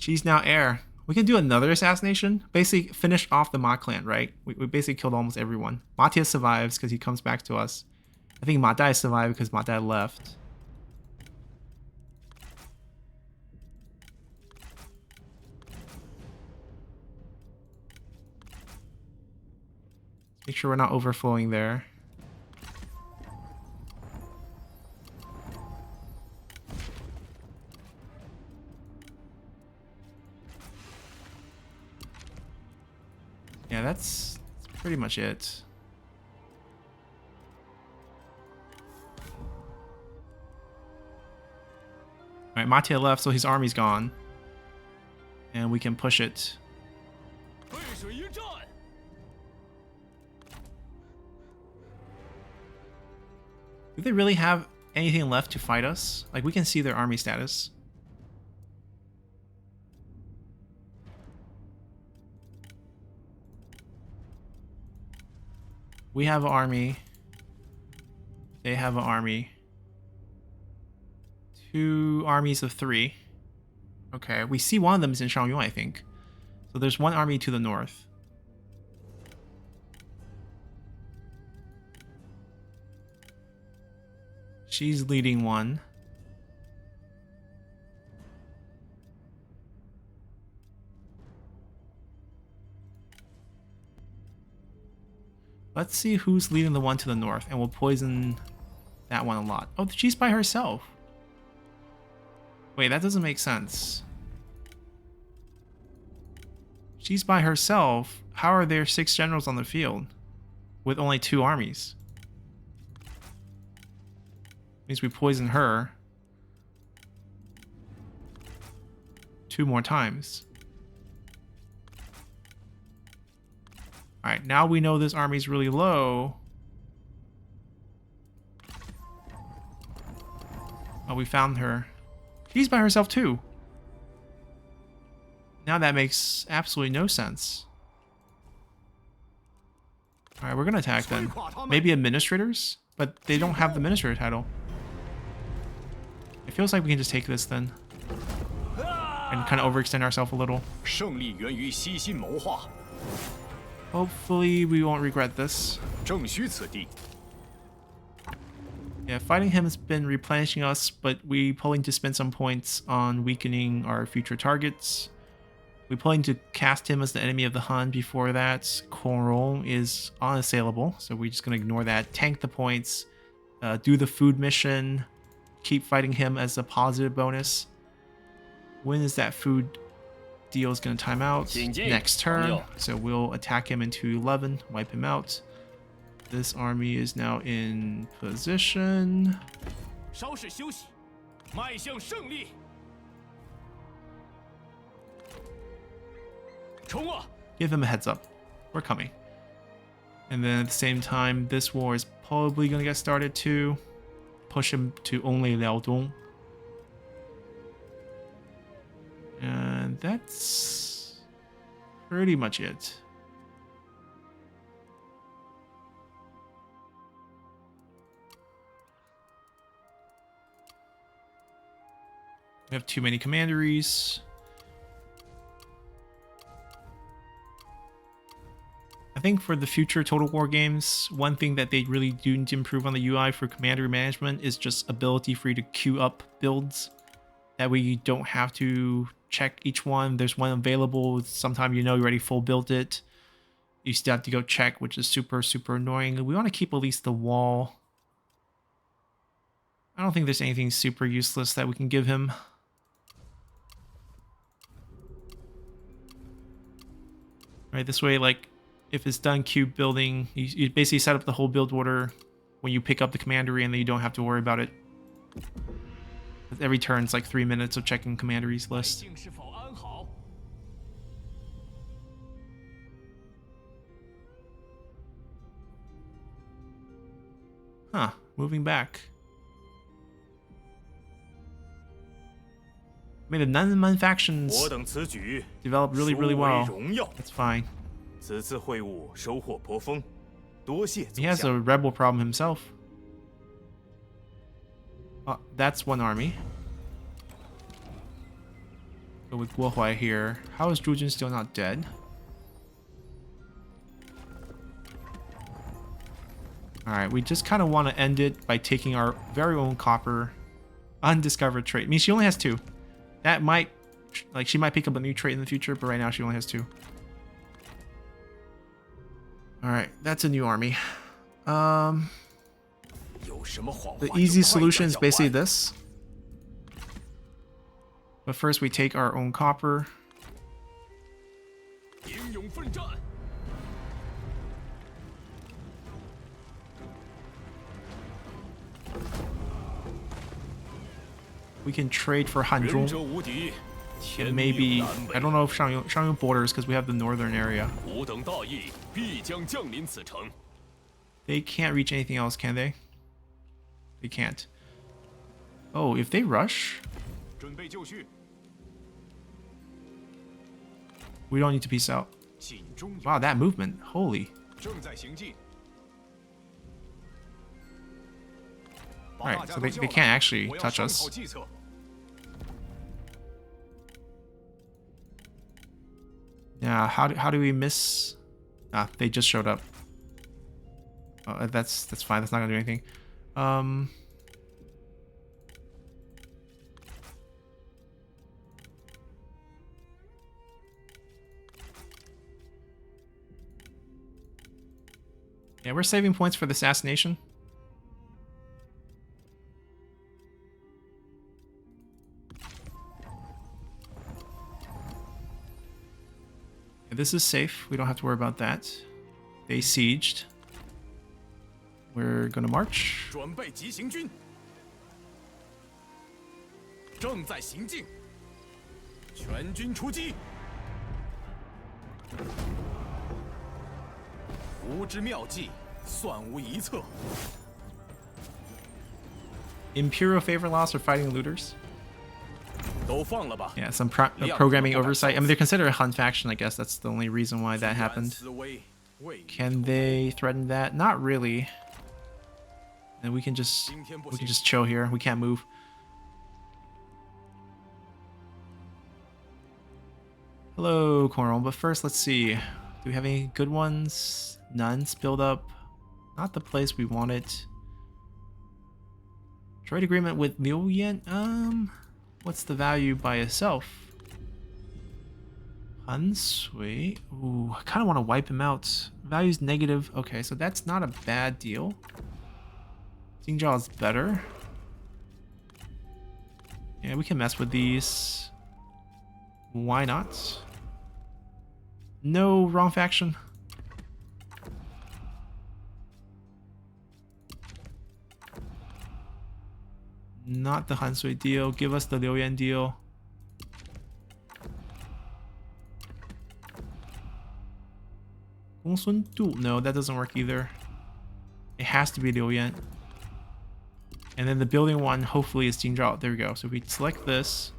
She's now heir. We can do another assassination. Basically, finish off the Ma clan, right? We basically killed almost everyone. Matthias survives because he comes back to us. I think Ma Dai survived because Ma Dai left. Make sure we're not overflowing there. Yeah, that's pretty much it. Alright, Mattia left, so his army's gone. And we can push it. Do they really have anything left to fight us? Like, we can see their army status. We have an army. They have an army. 2 armies of 3. Okay, we see one of them is in Shangyong, I think. So there's one army to the north. She's leading one. Let's see who's leading the one to the north, and we'll poison that one a lot. Oh, she's by herself. Wait, that doesn't make sense. She's by herself. How are there 6 generals on the field with only 2 armies? Means we poison her 2 more times. Alright, now we know this army's really low. Oh, we found her. She's by herself too. Now that makes absolutely no sense. Alright, we're gonna attack then. Maybe administrators? But they don't have the administrator title. It feels like we can just take this then. And kind of overextend ourselves a little. Hopefully we won't regret this. Yeah, fighting him has been replenishing us, but we pulling to spend some points on weakening our future targets. We pulling to cast him as the enemy of the Hun before that. Coron is unassailable, so we're just going to ignore that. Tank the points, do the food mission, keep fighting him as a positive bonus. When is that food deal is going to time out? Next turn, so we'll attack him into 11, wipe him out. This army is now in position. Give him a heads up. We're coming. And then at the same time, this war is probably going to get started too. Push him to only Liaodong. And that's pretty much it. We have too many commanderies. I think for the future Total War games, one thing that they really do need to improve on the UI for commandery management is just ability for you to queue up builds. That way you don't have to check each one. There's one available. Sometime you know you already full built it. You still have to go check, which is super, super annoying. We want to keep at least the wall. I don't think there's anything super useless that we can give him. Right, this way, like, if it's done cube building, you basically set up the whole build order when you pick up the commandery and then you don't have to worry about it. Every turn it's like 3 minutes of checking commanderies list. 姓是否安好？ Huh, moving back. I mean, the Nunman factions 我等此举 developed really, really 殊为 well. 荣耀。 That's fine. 此次会晤收获颇丰，多谢 He 祖 has a 相。 rebel problem himself. That's one army. Go with Guohuai here. How is Zhujun still not dead? Alright, we just kind of want to end it by taking our very own copper undiscovered trait. I mean, she only has 2. That might, like, she might pick up a new trait in the future, but right now she only has 2. Alright, that's a new army. 有什么谎话 The 就 easy 快点 solution is 讲 basically 完 this. But first we take our own copper. 英勇奋战。 We can trade for 仁者 Hanzhong. 无敌， And 天 maybe, 命难违 I don't know if Shangyong borders because we have the northern area. 吾等大义必将降临此城。 They can't reach anything else, can they? They can't. Oh, if they rush, 准备就绪， we don't need to peace out. 尽忠有 Wow, that movement. Holy. 正在行进。 Alright, so they can't actually 我要 touch 商 us. 讨计策。 Yeah, how do we miss? Ah, they just showed up. That's fine. That's not gonna do anything. Yeah, we're saving points for the assassination. Yeah, this is safe. We don't have to worry about that. They sieged. We're gonna march. 准备急行军，正在行进，全军出击。吾之妙计，算无一策。 Imperial favor loss or fighting looters? 都放了吧。 Yeah, some programming oversight. I mean, they're considered a Hun faction. I guess that's the only reason why that happened. 思维未 Can they threaten that? Not really. And we can just chill here. We can't move. Hello, Cornwall. But first, let's see. Do we have any good ones? None. Build up. Not the place we wanted. Trade agreement with Liu Yan. What's the value by itself? Han Sui. Ooh, I kind of want to wipe him out. Value's negative. Okay, so that's not a bad deal. Jingzhao is better. Yeah, we can mess with these. Why not? No, wrong faction. Not the Han Sui deal. Give us the Liu Yan deal. Gongsun Du. No, that doesn't work either. It has to be Liu Yan. And then the building one, hopefully, is Jingzhao. There we go. So we select this.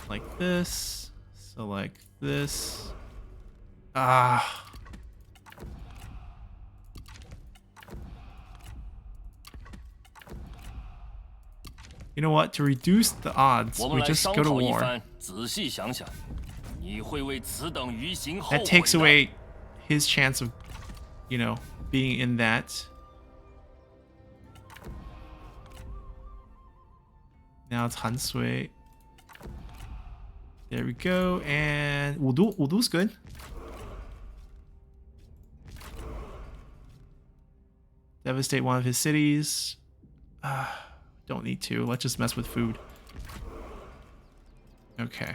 Like this. Select this. Ah. You know what? To reduce the odds, 我们 we 来 just 商 go to 讨一 war. 番，仔细想想，你会为此等愚行后 That 悔 takes 的。 away his chance of, you know, being in that. Now it's Han Sui. There we go. And Wudu's good. Devastate one of his cities. Don't need to. Let's just mess with food. Okay.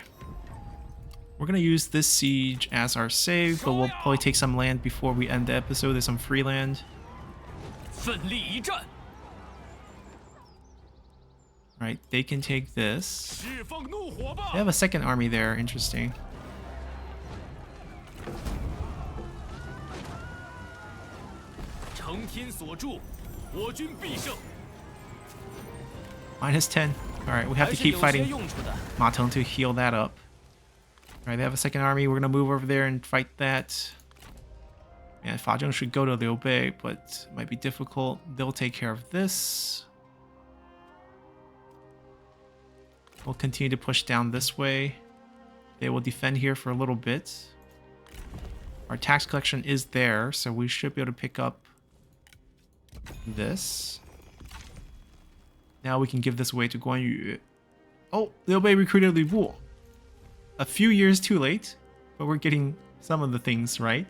We're going to use this siege as our save, but we'll probably take some land before we end the episode. There's some free land. 奋力一战， Right, they can take this. 释放怒火吧 They！have a second army there. Interesting. 承天所助，我军必胜。 -10. Alright, we have to 还是 keep 有些 fighting 用处的。 Ma Teng to heal that up. Alright, they have a second army. We're gonna move over there and fight that. And Fa Zheng should go to Liu Bei, but it might be difficult. They'll take care of this. We'll continue to push down this way. They will defend here for a little bit. Our tax collection is there, so we should be able to pick up this. Now we can give this away to Guan Yu. Oh, Liu Bei recruited Li Bu. A few years too late, but we're getting some of the things right.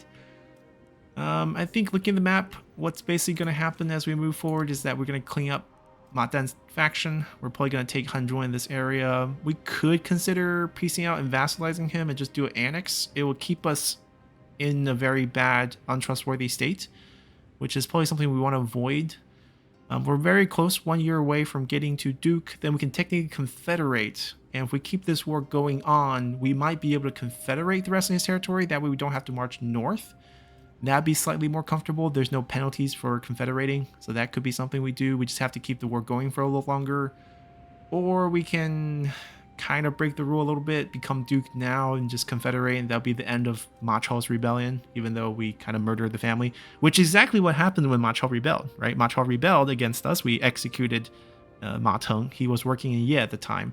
I think looking at the map, what's basically going to happen as we move forward is that we're going to clean up Ma Dan's faction. We're probably going to take Hanzhong in this area. We could consider piecing out and vassalizing him and just do an annex. It will keep us in a very bad, untrustworthy state, which is probably something we want to avoid. We're very close, 1 year away from getting to Duke. Then we can technically confederate. And if we keep this war going on, we might be able to confederate the rest of his territory. That way we don't have to march north. That'd be slightly more comfortable. There's no penalties for confederating, so that could be something we do. We just have to keep the war going for a little longer. Or we can kind of break the rule a little bit, become Duke now and just confederate, and that'll be the end of Ma Chao's rebellion, even though we kind of murdered the family, which is exactly what happened when Ma Chao rebelled, right? Ma Chao rebelled against us. We executed Ma Teng. He was working in Ye at the time.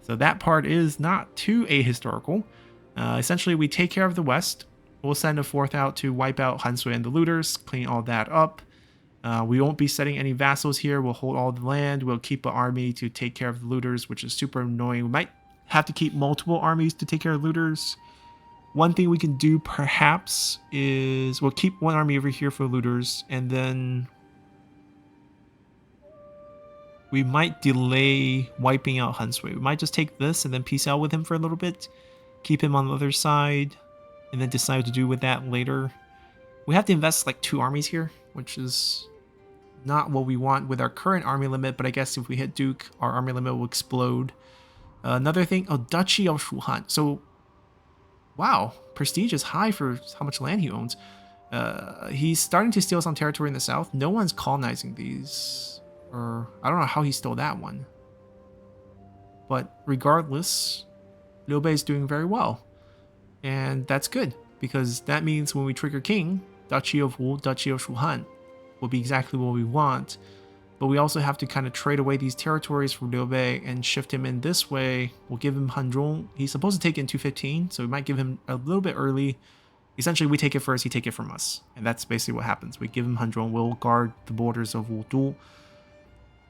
So that part is not too ahistorical. Essentially, we take care of the West. We'll send a fourth out to wipe out Han Sui and the looters, clean all that up. We won't be setting any vassals here. We'll hold all the land. We'll keep an army to take care of the looters, which is super annoying. We might have to keep multiple armies to take care of looters. One thing we can do perhaps is we'll keep one army over here for looters, and then we might delay wiping out Han Sui. We might just take this and then peace out with him for a little bit, keep him on the other side, and then decide what to do with that later. We have to invest like 2 armies here, which is not what we want with our current army limit, but I guess if we hit Duke, our army limit will explode. Another thing, Duchy of Shuhan. So, wow, prestige is high for how much land he owns. He's starting to steal some territory in the south. No one's colonizing these, or I don't know how he stole that one. But regardless, Liu Bei is doing very well. And that's good, because that means when we trigger King, Duchy of Wu, Duchy of Shuhan will be exactly what we want. But we also have to kind of trade away these territories for Liu Bei and shift him in this way. We'll give him Hanzhong. He's supposed to take it in 215, so we might give him a little bit early. Essentially, we take it first, he take it from us. And that's basically what happens. We give him Hanzhong, we'll guard the borders of Wudu.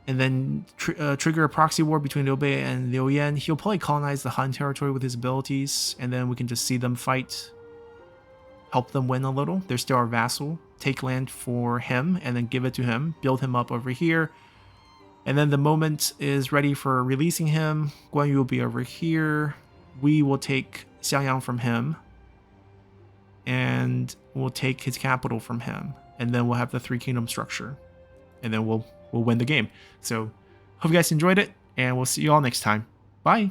And then trigger a proxy war between Liu Bei and Liu Yan. He'll probably colonize the Han territory with his abilities, and then we can just see them fight, help them win a little. They're still our vassal. Take land for him, and then give it to him. Build him up over here. And then the moment is ready for releasing him. Guan Yu will be over here. We will take Xiangyang from him, and we'll take his capital from him. And then we'll have the 3-kingdom structure. And then we'll win the game. So, hope you guys enjoyed it, and we'll see you all next time. Bye!